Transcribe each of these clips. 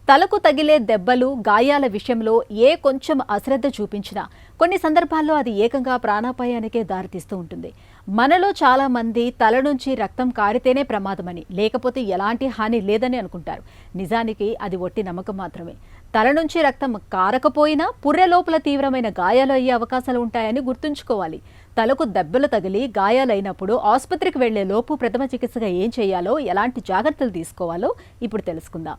తలకు తగిలే దెబ్బలు, గాయాల విషయంలో కొంచెం అశ్రద్ధ చూపించినా కొన్ని సందర్భాల్లో అది ఏకంగా ప్రాణాపాయానికే దారితీస్తూ ఉంటుంది. మనలో చాలా మంది తల నుంచి రక్తం కారితేనే ప్రమాదమని, లేకపోతే ఎలాంటి హాని లేదని అనుకుంటారు. నిజానికి అది ఒట్టి నమ్మకం మాత్రమే. తల నుంచి రక్తం కారకపోయినా పుర్రె లోపల తీవ్రమైన గాయాలు అయ్యే అవకాశాలు ఉంటాయని గుర్తుంచుకోవాలి. తలకు దెబ్బలు తగిలి గాయాలైనప్పుడు ఆసుపత్రికి వెళ్లే లోపు ప్రథమ చికిత్సగా ఏం చేయాలో, ఎలాంటి జాగ్రత్తలు తీసుకోవాలో ఇప్పుడు తెలుసుకుందాం.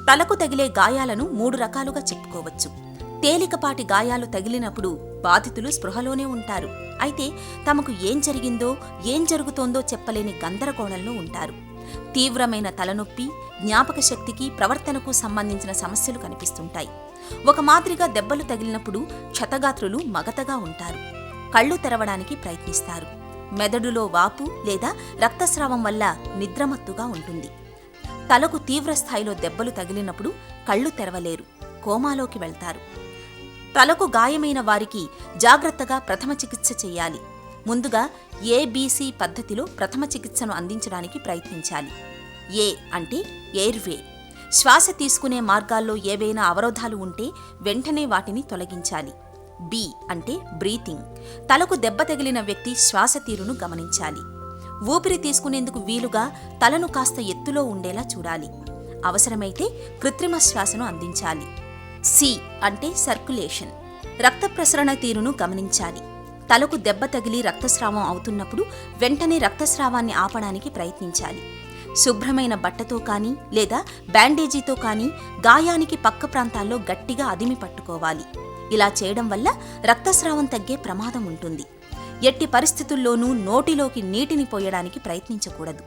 తలకు తగిలే గాయాలను 3 రకాలుగా చెప్పుకోవచ్చు. తేలికపాటి గాయాలు తగిలినప్పుడు బాధితులు స్పృహలోనే ఉంటారు. అయితే తమకు ఏం జరిగిందో, ఏం జరుగుతోందో చెప్పలేని గందరగోళంలో ఉంటారు. తీవ్రమైన తలనొప్పి, జ్ఞాపక శక్తికి, ప్రవర్తనకు సంబంధించిన సమస్యలు కనిపిస్తుంటాయి. ఒక మాదిరిగా దెబ్బలు తగిలినప్పుడు క్షతగాత్రులు మగతగా ఉంటారు. కళ్ళు తెరవడానికి ప్రయత్నిస్తారు. మెదడులో వాపు లేదా రక్తస్రావం వల్ల నిద్రమత్తుగా ఉంటుంది. తలకు తీవ్రస్థాయిలో దెబ్బలు తగిలినప్పుడు కళ్ళు తెరవలేరు, కోమాలోకి వెళ్తారు. తలకు గాయమైన వారికి జాగ్రత్తగా ప్రథమ చికిత్స చేయాలి. ముందుగా ABC పద్ధతిలో ప్రథమ చికిత్సను అందించడానికి ప్రయత్నించాలి. ఏ అంటే ఎయిర్వే. శ్వాస తీసుకునే మార్గాల్లో ఏవైనా అవరోధాలు ఉంటే వెంటనే వాటిని తొలగించాలి. B అంటే బ్రీతింగ్. తలకు దెబ్బ తగిలిన వ్యక్తి శ్వాస తీరును గమనించాలి. ఊపిరి తీసుకునేందుకు వీలుగా తలను కాస్త ఎత్తులో ఉండేలా చూడాలి. అవసరమైతే కృత్రిమ శ్వాసను అందించాలి. C అంటే సర్క్యులేషన్. రక్త ప్రసరణ తీరును గమనించాలి. తలకు దెబ్బ తగిలి రక్తస్రావం అవుతున్నప్పుడు వెంటనే రక్తస్రావాన్ని ఆపడానికి ప్రయత్నించాలి. శుభ్రమైన బట్టతో కానీ లేదా బ్యాండేజీతో కానీ గాయానికి పక్క ప్రాంతాల్లో గట్టిగా అదిమి పట్టుకోవాలి. ఇలా చేయడం వల్ల రక్తస్రావం తగ్గే ప్రమాదం ఉంటుంది. ఎట్టి పరిస్థితుల్లోనూ నోటిలోకి నీటిని పోయడానికి ప్రయత్నించకూడదు.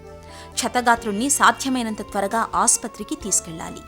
క్షతగాత్రుణ్ణి సాధ్యమైనంత త్వరగా ఆసుపత్రికి తీసుకెళ్లాలి.